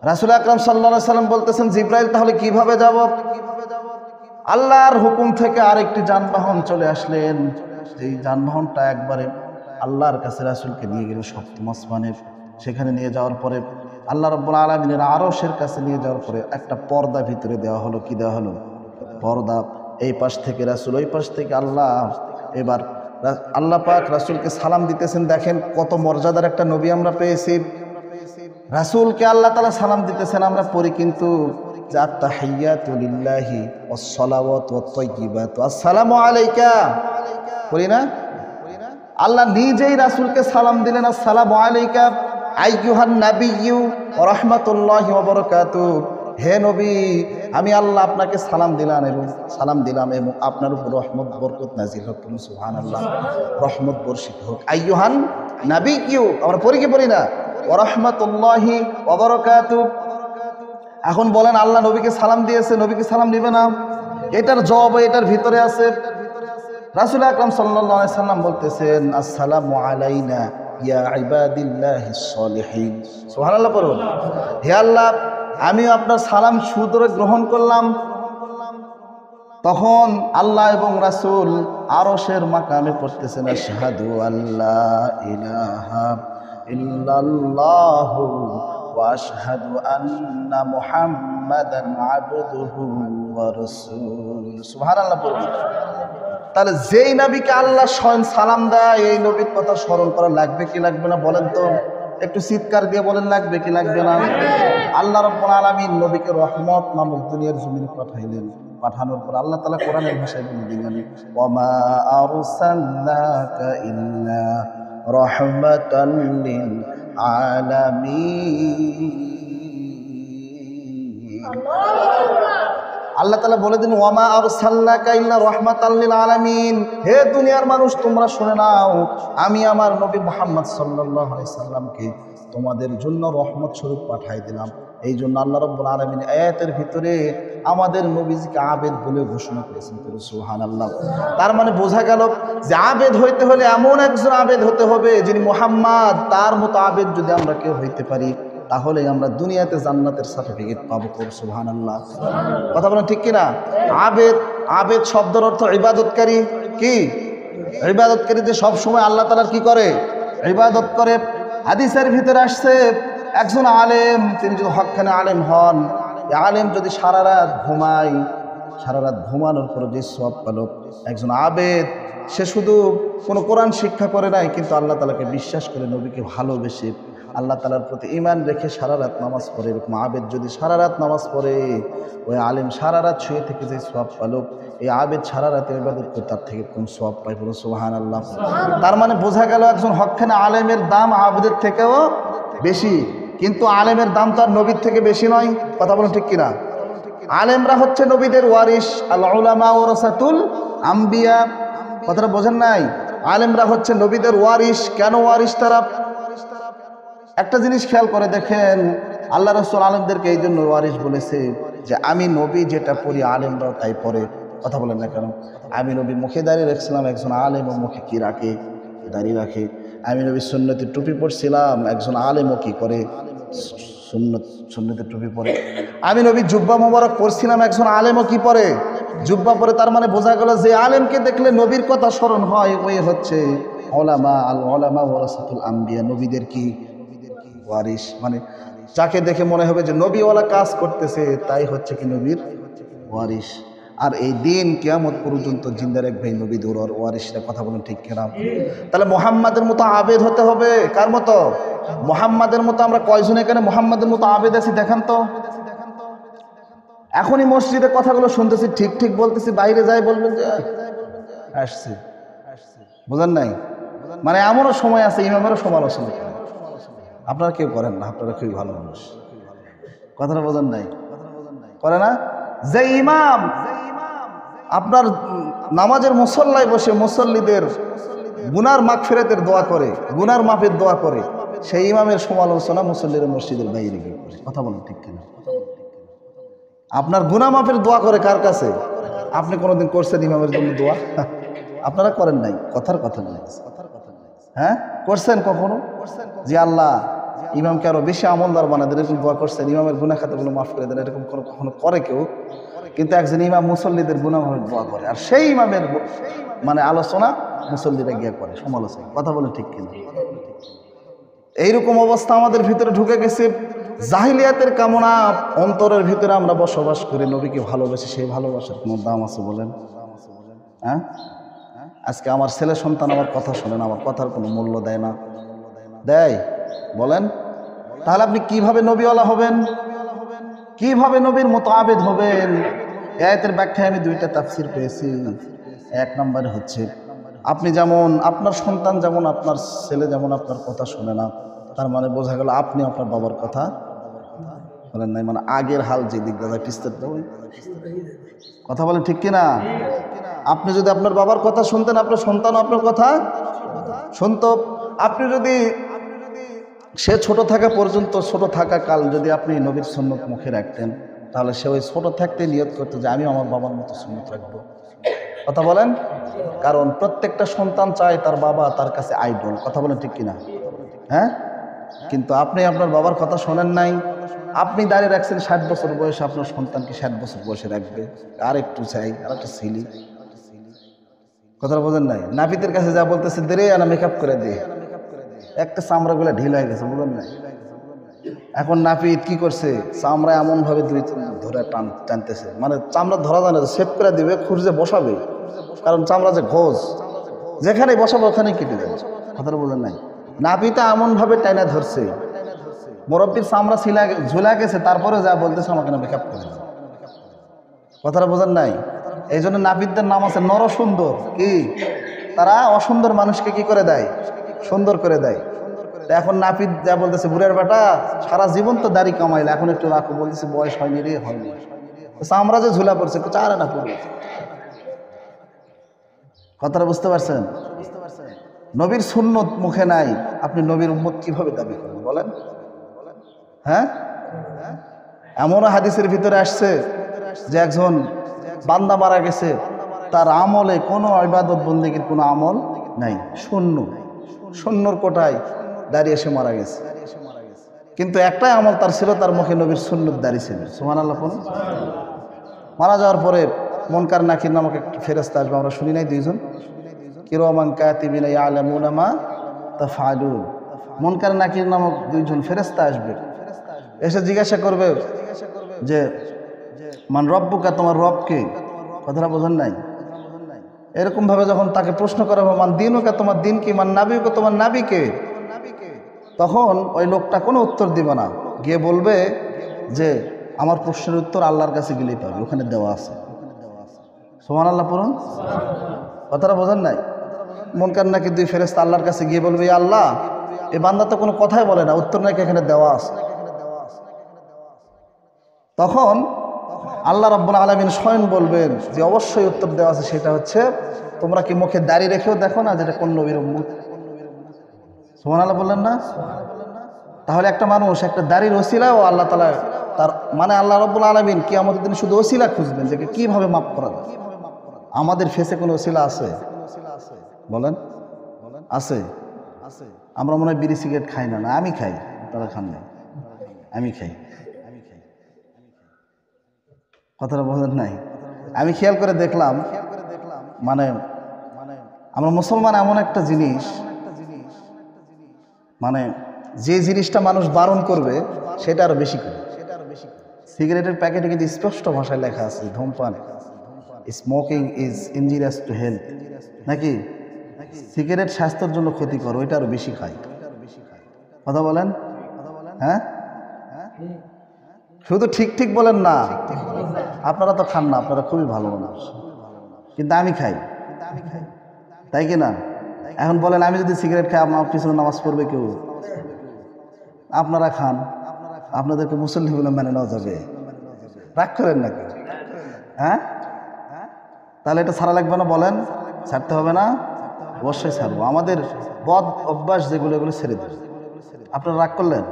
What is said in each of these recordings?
রাসূল আকরাম সাল্লাল্লাহু আলাইহি সাল্লাম বলতেছেন, জিব্রাইল তাহলে কিভাবে যাব? আল্লাহর হুকুম থেকে আরেকটি যানবাহন চলে আসলেন। যেই যানবাহনটা একবারে আল্লাহর কাছে রাসূলকে নিয়ে গেল সপ্তম আসমানে। সেখানে নিয়ে যাওয়ার পরে আল্লাহ রাব্বুল আলামিনের আরশের কাছে নিয়ে যাওয়ার পরে একটা পর্দা ভিতরে দেওয়া হলো। কি দেওয়া হলো? পর্দা। এই পাশ থেকে রাসূল, ওই পাশ থেকে আল্লাহ। এবার আল্লাহ পাক রাসূলকে সালাম দিতেছেন। দেখেন কত মর্যাদার একটা নবী আমরা পেয়েছি। রাসূলকে আল্লাহ তাআলা সালাম দিতেছেন, আমরা পড়ি কিন্তু তাহিয়াতু লিল্লাহি ওয়াস সালাওয়াতু ওয়াত তাইয়্যিবাতু আসসালামু আলাইকা, পড়ি না? আল্লাহ নিজেই রাসূলকে সালাম দিলেন, আসসালামু আলাইকা আইয়ুহান নাবিয়্যু ওয়া রাহমাতুল্লাহি ওয়া বারাকাতুহু। হে নবী, আমি আল্লাহ আপনাকে সালাম দিলাম এবং আপনার উপর রহমত বরকত নাজিল হোক। সুবহানাল্লাহ, রহমত বর্ষিত হোক। আইয়ুহান নাবিয়্যু, আমরা পড়ি কি পড়ি না? ওয়া রাহমাতুল্লাহি ওয়া বারাকাতুহু। এখন বলেন, আল্লাহ নবীকে সালাম দিয়েছে, নবীকে সালাম দিবে না? এটার জবাব এটার ভিতরে আছে। রাসূল আকরাম সাল্লাল্লাহু আলাইহি সাল্লাম বলতেছেন, আসসালামু আলাইনা ইয়া ইবাদিল্লাহিস সলিহিন। সুবহানাল্লাহ পড়ুন। হে আল্লাহ, আমি আপনার সালাম সুদরে গ্রহণ করলাম। তখন আল্লাহ এবং রাসূল আরশের মাকামে পড়তেছেন, আশহাদু আল্লা ইলাহা ইল্লাল্লাহু ওয়া আশহাদু আন্না মুহাম্মাদান আবদুহু ওয়া রাসূলুহু। সুবহানাল্লাহ পড়ুন। তাহলে যেই নবীকে আল্লাহ স্বয়ং সালাম দেয়, এই নবীর কথা স্মরণ করা লাগবে কি লাগবে না বলেন তো? একটু চিৎকার দিয়ে বলেন, লাগবে কি লাগবে না? আল্লাহ রাব্বুল আলামিন নবীকে রহমত নামক দুনিয়ার জমিনে পাঠাইলেন। পাঠানোর পর আল্লাহ তাআলা কোরআনের ভাষায় বলে দিলেন, ওয়ামা আরসালনাকা ইল্লা রাহমাতাল লিল আলামিন। আল্লাহ তাআলা বলে দিন, ওয়ামা আরসালনাকা ইল্লা রাহমাতাল লিল আলামিন। হে দুনিয়ার মানুষ, তোমরা শুনে নাও, আমি আমার নবী মুহাম্মদ সাল্লাল্লাহু আলাইহি সাল্লামকে তোমাদের জন্য রহমত স্বরূপ পাঠাই দিলাম। এই জন্য আল্লাহ রাব্বুল আলামিন আয়াতের ভিতরে আমাদের নবীজিকে আবেদ বলে ঘোষণা করেছেন। সুবহানাল্লাহ। তার মানে বোঝা গেল যে আবেদ হইতে হলে এমন একজন আবেদ হতে হবে যিনি মুহাম্মদ, তার মতো আবেদ যদি আমরা কেউ হইতে পারি, তাহলে আমরা দুনিয়াতে জান্নাতের সার্টিফিকেট পাবো। সুবহানাল্লাহ। কথা বলেন ঠিক কিনা? আবেদ শব্দের অর্থ ইবাদতকারী। কি? ইবাদতকারী যে সব সময় আল্লাহ তাআলার কি করে? ইবাদত করে। হাদিসের ভিতরে আসছে, একজন আলেম, তিনি যদি হক্কানে আলেম হন, আলেম যদি সারা রাত ঘুমায়, সারা রাত ঘুমানোর পর যে সওয়াব পেল, একজন আবেদ, সে শুধু কোনো কোরআন শিক্ষা করে নাই, কিন্তু আল্লাহ তাআলাকে বিশ্বাস করে, নবীকে ভালোবেসে, আল্লাহ তাআলার প্রতি ঈমান রেখে সারা রাত নামাজ পড়ে। এরকম আবেদ যদি সারা রাত নামাজ পড়ে, ওই আলেম সারা রাত শুয়ে থেকে যে সওয়াব পেল, এই আবেদ সারা রাতে ইবাদত করে তার থেকে কম সওয়াব পায়। বলো সুবহানাল্লাহ। তার মানে বোঝা গেল একজন হক্কানে আলেমের দাম আবেদের থেকেও বেশি, কিন্তু আলেমের দাম তো আর নবীর থেকে বেশি নয়। কথা বলেন ঠিক কিনা? আলেমরা হচ্ছে নবীদের ওয়ারিস, আল উলামা ওয়ারাসাতুল আম্বিয়া। কথাটা বোঝেন নাই? আলেমরা হচ্ছে নবীদের ওয়ারিস। কেন ওয়ারিস তারা? একটা জিনিস খেয়াল করে দেখেন, আল্লাহ রাসূল আলেমদেরকে এই জন্য ওয়ারিস বলেছে যে আমি নবী যেটা পড়ি আলেমরাও তাই পড়ে। কথা বলেন না কেন? আমি নবী মুখে দাঁড়িয়ে রাখছিলাম, একজন আলেমও মুখে কি রাখে? দাঁড়িয়ে রাখে। আমি নবী সুন্নতের টুপি পরছিলাম, একজন আলেমও কি করে? সুন্নতের টুপি পরে। আমি নবী জুব্বা মোবারক পরছিলাম, একজন আলেমও কি পরে? জুব্বা পরে। তার মানে বোঝা গেল যে আলেমকে দেখলে নবীর কথা স্মরণ হয়, ওই হচ্ছে উলামা। আল উলামা ওয়ারাসাতুল আম্বিয়া, নবীদের কি ওয়ারিস। মানে যাকে দেখে মনে হবে যে নবীওয়ালা কাজ করতেছে, তাই হচ্ছে কি নবীর ওয়ারিস। আর এই দিন কিয়ামত পর্যন্ত জিন্দা রাখবে নবীদের ওয়ারিসরা। কথা বলেন ঠিক কিনা? তাহলে মুহাম্মাদের মতো আবেদ হতে হবে। কার মতো? মুহাম্মাদের মতো। আমরা কয়জন এখানে মুহাম্মাদের মতো আবেদ আছি দেখান তো? এখনই মসজিদে কথাগুলো শুনতেছি, ঠিক ঠিক বলতেছি, বাইরে যাই বলবেন যে আসছে। বুঝেন নাই? মানে এমনও সময় আছে ইমামেরও সমালোচনা করে। আপনারা কেউ করেন না, আপনারা খুবই ভালো মানুষ। কথাটা বোঝেন নাই? করে না? যে ইমাম আপনার নামাজের মুসল্লায় বসে মুসল্লিদের গুনার মাগফিরাতের দোয়া করে, গুনার মাফের দোয়া করে, সেই ইমামের সমালোচনা মুসল্লিরা মসজিদের বাইরে গিয়ে করে। কথা বলেন ঠিক কিনা? আপনার গুনাহ মাফের দোয়া করে কার কাছে? আপনি কোনোদিন করছেন ইমামের জন্য দোয়া? আপনারা করেন নাই। কথার কথা নয়। হ্যাঁ, করছেন কখনো? জি আল্লাহ, ইমামকে আরো বেশি আমলদার বানায় দেন, এরকম দোয়া করছেন ইমামের গুনাহ খাতাগুলো মাফ করে দেন, এরকম কখনো করে কেউ? কিন্তু একজন ইমাম মুসল্লিদের গুনাহ মাফের দোয়া করে, আর সেই ইমামের মানে আলোচনা মুসল্লিরা গিয়ে করে সমালোচনা। কথা বলে ঠিক কিনা? এইরকম অবস্থা আমাদের ভিতরে ঢুকে গেছে। জাহিলিয়াতের কামনা অন্তরের ভিতরে আমরা বসবাস করি। নবীকে ভালোবাসি, সেই ভালোবাসার কোনো দাম আছে বলেন? হ্যাঁ, আজকে আমার ছেলে সন্তান আমার কথা শোনেন, আমার কথার কোনো মূল্য দেয় না, দেয়? বলেন। তাহলে আপনি কিভাবে নবীওয়ালা হবেন? কিভাবে নবীর মতো আবেদ হবেন? আয়াতের ব্যাখ্যায় আমি দুইটা তাফসীর পেয়েছি। এক নম্বরে হচ্ছে, আপনি যেমন, আপনার সন্তান যেমন, আপনার ছেলে যেমন আপনার কথা শোনে না, তার মানে বোঝা গেল আপনি আপনার বাবার কথা বলেন নাই। মানে আগের হাল যে দিক দাদা পিস্তের দেব, কথা বলেন ঠিক কিনা? আপনি যদি আপনার বাবার কথা শুনতেন, আপনার সন্তান আপনার কথা শুনতো। আপনি যদি সে ছোট থাকা পর্যন্ত, ছোট থাকা কাল যদি আপনি নবীর সুন্নত মুখে রাখতেন, তাহলে সে ওই ছোট থাকতে নিয়ত করতো যে আমি আমার বাবার মতো সুন্নত রাখবো। কথা বলেন? কারণ প্রত্যেকটা সন্তান চায় তার বাবা তার কাছে আইডল। কথা বলেন ঠিক কিনা? হ্যাঁ, কিন্তু আপনি আপনার বাবার কথা শোনেন নাই। আপনি দাঁড়িয়ে রাখছেন 60 বছর বয়সে, আপনার সন্তানকে 60 বছর বয়সে রাখবে। আর একটু চাই, আর একটা ছিলি। কথা বোঝেন নাই? নাপিতের কাছে যা বলতেছে, দেরে আনা মেকআপ করে দে, একটা চামড়াগুলো ঢিল হয়ে গেছে, বুঝলেন নাই? এখন নাপিত কি করছে, চামড়া এমনভাবে দুই ধরে টানতেছে, মানে চামড়া ধরা যায় না, সেভ করে দিবে, খুঁজে বসাবে। কারণ চামড়া যে ঘোষ, যেখানে বসাবো ওখানেই কেটে যাবে। কথাটা বোঝেন নাই? নাপিতা এমনভাবে টাইনা ধরছে, মুরব্বীর চামড়া ঝুলা গেছে, তারপরে যা বলতেছে আমাকে না মেকআপ করে দেবে। কথাটা বোঝেন নাই? এই জন্য নাপিতদের নাম আছে নরসুন্দর। কি? তারা অসুন্দর মানুষকে কি করে দেয়? সুন্দর করে দেয়। এখন নাপিত যা বলতেছে, বুড়ার বেটা সারা জীবন তো দাড়ি কামাইলে, এখন একটু রাখো। বলতেছে বয়স হয়নি রে, হয়নি। চামড়া যে ঝুলা পড়ছে, চারে না পড়বে। কথাটা বুঝতে পারছেন? নবীর সুন্নত মুখে নাই, আপনি নবীর উম্মত কিভাবে দাবি করবেন বলেন? হ্যাঁ, এমনও হাদিসের ভিতরে আসছে যে একজন বান্দা মারা গেছে, তার আমলে কোনো ইবাদত বন্দেগীর কোনো আমল নাই, শূন্য, শূন্যর কোটায় দাঁড়িয়ে এসে মারা গেছে। কিন্তু একটাই আমল তার ছিল, তার মুখে নবীর সুন্নত দাঁড়িয়ে ছিল। সুবহানাল্লাহ। মারা যাওয়ার পরে মুনকার নাকির নামক একটা ফেরেশতা আসবে, আমরা শুনি নাই? দুইজন কিরামান কাতিবিনা ইয়ালামুনা মা তাফআলুন। মুনকার নাকির নামক দুইজন ফেরেশতা আসবে, এসে জিজ্ঞাসা করবে যে মান রব্বুকা, তোমার রবকে? কথাটা বোঝেন নাই? এরকম ভাবে যখন তাকে প্রশ্ন করা হবে, মান দিনুকা, তোমার দিন কি? মান নাবিউকা, তোমার নাবিকে? তখন ওই লোকটা কোনো উত্তর দিবে না, গিয়ে বলবে যে আমার প্রশ্নের উত্তর আল্লাহর কাছে গেলেই পাবে, ওখানে দেওয়া আছে। সুবহানাল্লাহ পড়ুন। কথাটা বোঝেন নাই? মুনকার নাকি দুই ফেরেশতা আল্লাহর কাছে গিয়ে বলবে, ইয়া আল্লাহ, এই বান্দা তো কোনো কথাই বলে না, উত্তর নাকি এখানে দেওয়া আছে। তখন আল্লাহ রাব্বুল আলামিন স্বয়ং বলবেন যে অবশ্যই উত্তর দেওয়া আছে, সেটা হচ্ছে তোমরা কি মুখে দাড়ি রেখেও দেখো না যেটা কোন নবীর উম্মত? সুবহানাল্লাহ বললেন না? তাহলে একটা মানুষ একটা দাড়ির ওসিলা ও আল্লাহ তাআলা তার মানে আল্লাহ রাব্বুল আলামিন কিয়ামতের দিন শুধু ওসিলা খুঁজবেন যে কিভাবে মাফ করা যায়। আমাদের ফেসে কোনো ওসিলা আছে বলেন? আছে? আমরা মনে হয় বিড়ি সিগারেট খাই না, না আমি খাই, আপনারা খান না, আমি খাই। কথাটা বোঝেন নাই? আমি খেয়াল করে দেখলাম, মানে আমরা মুসলমান এমন একটা জিনিস, মানে যে জিনিসটা মানুষ বারণ করবে সেটা আরো বেশি করে। সিগারেটের প্যাকেটে কিন্তু স্পষ্ট ভাষায় লেখা আছে, ধূমপান, smoking is injurious to health, নাকি? সিগারেট স্বাস্থ্যের জন্য ক্ষতিকর, ওইটা আরো বেশি খায়। কথা বলেন? হ্যাঁ, শুধু ঠিক ঠিক বলেন না, আপনারা তো খান না, আপনারা খুবই ভালো মানুষ, কিন্তু আমি খাই, তাই কি না? এখন বলেন আমি যদি সিগারেট খাই, আমার পিছনে নামাজ পড়বে কেউ? আপনারা খান, আপনাদেরকে মুসল্লি বলে মেনে নেওয়া যাবে? রাগ করেন নাকি? হ্যাঁ, তাহলে এটা ছাড়া লাগবে না বলেন? ছাড়তে হবে না? অবশ্যই ছাড়বো। আমাদের বদ অভ্যাস যেগুলো, এগুলো ছেড়ে দেবে। আপনারা রাগ করলেন?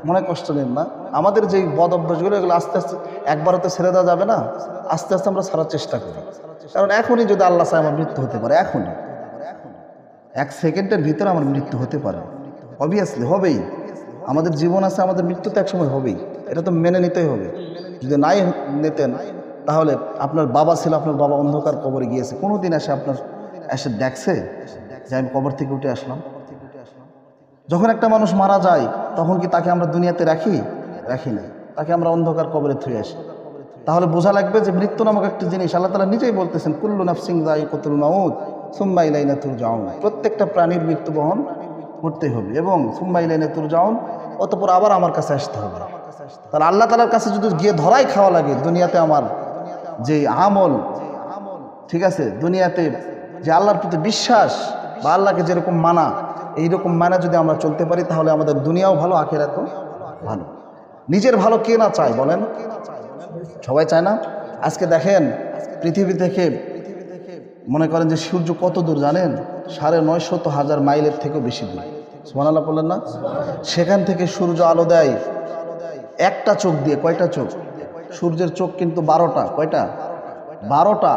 মনে কষ্ট নেন না। আমাদের যে বদ অভ্যাসগুলো, এগুলো আস্তে আস্তে, একবারও তো ছেড়ে দেওয়া যাবে না, আস্তে আস্তে আমরা ছাড়ার চেষ্টা করি। কারণ এখনই যদি আল্লাহ চায় আমার মৃত্যু হতে পারে, এখনই 1 সেকেন্ডের ভিতরে আমার মৃত্যু হতে পারে, অবভিয়াসলি হবেই। আমাদের জীবন আছে, আমাদের মৃত্যু তো একসময় হবেই, এটা তো মেনে নিতেই হবে। যদি নাই নিতেন তাহলে আপনার বাবা ছিল, আপনার বাবা অন্ধকার কবরে গিয়েছে, কোনো দিন এসে দেখছে যে আমি কবর থেকে উঠে আসলাম? যখন একটা মানুষ মারা যায় তখন কি তাকে আমরা দুনিয়াতে রাখি না, তাকে আমরা অন্ধকার কবরে থুয়ে আসি। তাহলে বোঝা লাগবে যে মৃত্যু নামক একটা জিনিস, আল্লাহ তাআলা নিজেই বলতেছেন কুল্লু নাফসিন যায়িকাতুল মাউত সুম্মা ইলাইনা তুরজাউন, প্রত্যেকটা প্রাণীর মৃত্যু বহন করতে হবে এবং সুম্মা ইলাইনা তুরজাউন, অতঃপর আবার আমার কাছে আসতে হবে। তাহলে আল্লাহ তাআলার কাছে যদি গিয়ে ধরাই খাওয়া লাগে, দুনিয়াতে আমার যে আমল, ঠিক আছে, দুনিয়াতে যে আল্লাহর প্রতি বিশ্বাস বা আল্লাহকে যেরকম মানা, এইরকম মানা যদি আমরা চলতে পারি তাহলে আমাদের দুনিয়াও ভালো, আখিরাতও ভালো। নিজের ভালো কে না চায় বলেন? সবাই চায় না? আজকে দেখেন পৃথিবী থেকে মনে করেন যে সূর্য কত দূর জানেন? ৯৫০,০০০ মাইলের থেকেও বেশি দূর। সুবহানাল্লাহ বললেন না? সেখান থেকে সূর্য আলো দেয় একটা চোখ দিয়ে। কয়টা চোখ? সূর্যের চোখ কিন্তু 12টা। কয়টা? 12টা।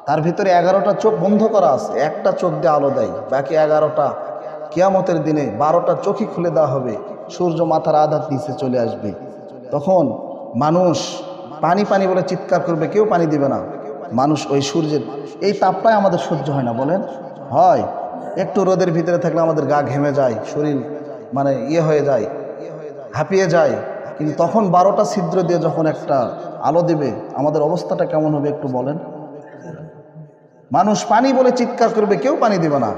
তার ভিতরে 11টা চোখ বন্ধ করা আছে, একটা চোখ দিয়ে আলো দেয়, বাকি 11টা কিয়ামতের দিনে 12টা চোখই খুলে দেওয়া হবে। সূর্য মাথার আধার নিচে চলে আসবে, তখন মানুষ পানি পানি বলে চিৎকার করবে, কেউ পানি দিবে না। মানুষ ওই সূর্যের এই তাপটাই আমাদের সহ্য হয় না বলেন? হয়। একটু রোদের ভিতরে থাকলে আমাদের গা ঘেমে যায়, শরীর মানে হয়ে যায়, হাঁপিয়ে যায়। কিন্তু তখন 12টা ছিদ্র দিয়ে যখন একটা আলো দেবে, আমাদের অবস্থাটা কেমন হবে একটু বলেন? মানুষ পানি বলে চিৎকার করবে, কেউ পানি দেবে না।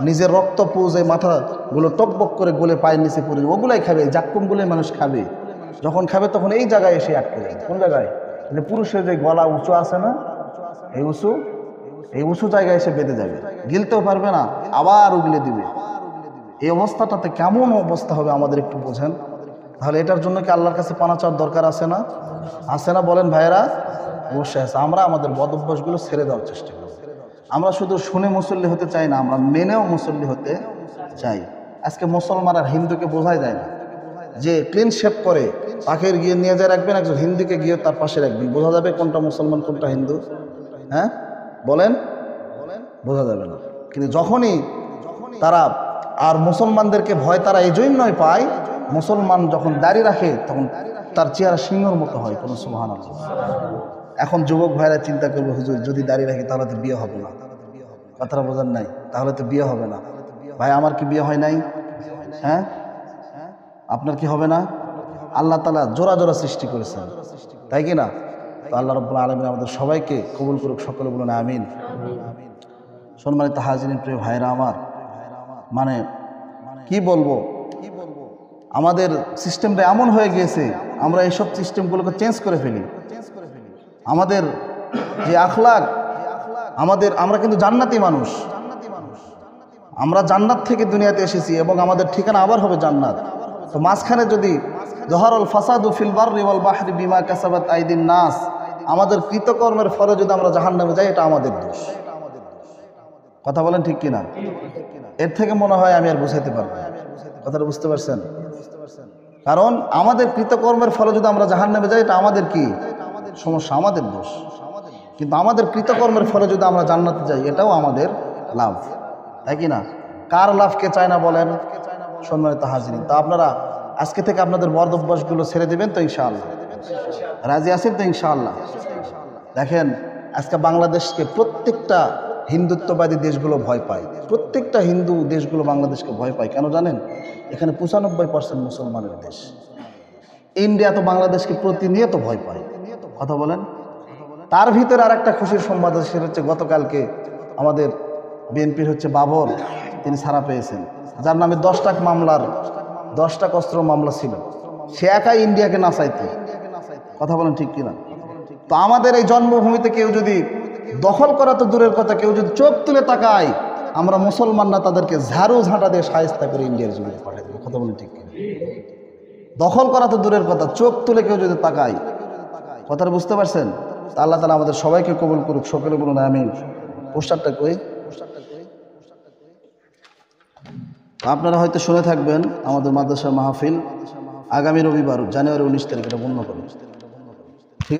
নিজের রক্ত পুজে মাথাগুলো টকবক করে গলে পায়ের নিচে পড়ে যাবে, ওগুলাই খাবে, জাক্কুমগুলোই মানুষ খাবে। যখন খাবে তখন এই জায়গায় এসে আটকে যাবে। কোন জায়গায়? যে পুরুষের যে গলা উঁচু আছে না, এই উঁচু জায়গায় এসে বেঁধে যাবে, গিলতেও পারবে না, আবার উগলে দিবে। এই অবস্থাটাতে কেমন অবস্থা হবে আমাদের একটু বোঝেন। তাহলে এটার জন্য কি আল্লাহর কাছে পানা চাওয়ার দরকার আছে না? আছে না বলেন ভাইয়েরা? অবশ্যই আছে। আমরা আমাদের বদ অভ্যাসগুলো ছেড়ে দেওয়ার চেষ্টা করি। আমরা শুধু শুনে মুসল্লি হতে চাই না, আমরা মেনেও মুসল্লি হতে চাই। আজকে মুসলমান আর হিন্দুকে বোঝাই যায় না। যে ক্লিন শেপ করে তাকে গিয়ে নিয়ে যায় রাখবেন, একজন হিন্দুকে গিয়ে তার পাশে রাখবেন, বোঝা যাবে কোনটা মুসলমান কোনটা হিন্দু? হ্যাঁ বলেন? বোঝা যাবে না। কিন্তু যখনই তারা আর মুসলমানদেরকে ভয় তারা এই জন্যই পায়, মুসলমান যখন দাড়ি রাখে তখন তার চেহারা সিংহর মতো হয়। কোনো সুবহানাল্লাহ। এখন যুবক ভাইরা চিন্তা করবে, হুজুর যদি দাড়ি রাখি তাহলে তো বিয়ে হবে না। কথাটা বোঝার নাই? তাহলে তো বিয়ে হবে না। ভাই আমার কি বিয়ে হয় নাই? হ্যাঁ, আপনার কি হবে না? আল্লাহ তাআলা জোড়া জোড়া সৃষ্টি করেছেন, তাই কি না? তো আল্লাহ রাব্বুল আলামিন আমাদের সবাইকে কবুল করুক, সকলে বলুন আমিন। সম্মানিত হাজিরিন, প্রিয় ভাইরা আমার, মানে কি বলবো, আমাদের সিস্টেমটা এমন হয়ে গিয়েছে, আমরা এইসব সিস্টেমগুলোকে চেঞ্জ করে ফেলি। আমাদের যে আখলাক, আমরা কিন্তু জান্নাতি মানুষ, আমরা জান্নাত থেকে দুনিয়াতে এসেছি এবং আমাদের ঠিকানা আবার হবে জান্নাত। তো মাঝখানে যদি জহরুল ফাসাদু ফিল বাররি ওয়াল বাহরি বিমা কাসাবাত আইদিন নাস, আমাদের কৃতকর্মের ফলে যদি আমরা জাহান্নামে যাই, এটা আমাদের দোষ। কথা বলেন ঠিক কিনা? এর থেকে মনে হয় আমি আর বুঝাইতে পারবো না। কথাটা বুঝতে পারছেন? কারণ আমাদের কৃতকর্মের ফলে যদি আমরা জাহান্নামে যাই, এটা আমাদের কি সমস্যা? আমাদের দোষ। কিন্তু আমাদের কৃতকর্মের ফলে যদি আমরা জান্নাতে যাই, এটাও আমাদের লাভ, তাই কি না? কার লাভ কে চায় না বলেন? সম্মানিত হাজিরিন, তো আপনারা আজকে থেকে আপনাদের বদ অভ্যাসগুলো ছেড়ে দেবেন তো ইনশাআল্লাহ? রাজি আছেন তো ইনশাআল্লাহ? দেখেন আজকে বাংলাদেশকে প্রত্যেকটা হিন্দুত্ববাদী দেশগুলো ভয় পায়, প্রত্যেকটা হিন্দু দেশগুলো বাংলাদেশকে ভয় পায়। কেন জানেন? এখানে 95% মুসলমানের দেশ। ইন্ডিয়া তো বাংলাদেশকে প্রতিনিয়ত ভয় পায়। কথা বলেন? তার ভিতরে আর একটা খুশির সংবাদ আছে, সেটা হচ্ছে গতকালকে আমাদের বিএনপির বাবর, তিনি ছাড়া পেয়েছেন, যার নামে 10টা অস্ত্র মামলা ছিল। সে একাই ইন্ডিয়াকে নাচাইতো। কথা বলেন ঠিক কিনা? তো আমাদের এই জন্মভূমিতে কেউ যদি দখল করা তো দূরের কথা, কেউ যদি চোখ তুলে তাকায়, আমরা মুসলমানরা তাদেরকে ঝাড়ু ঝাঁটা দিয়ে শায়েস্তা করে ইন্ডিয়ার জমিতে পাঠিয়ে দেবো। কথা বলেন ঠিক কিনা? দখল করা তো দূরের কথা, চোখ তুলে কেউ যদি তাকায়, কথাটা বুঝতে পারছেন? আল্লাহ তাআলা আমাদের সবাইকে কবুল করুক, সকলে বলুন আমিন। পোস্টারটা কই? আপনারা হয়তো শুনে থাকবেন আমাদের মাদ্রাসার মাহফিল আগামী রবিবার জানুয়ারি 19 তারিখ, এটা বন্ধ করুন।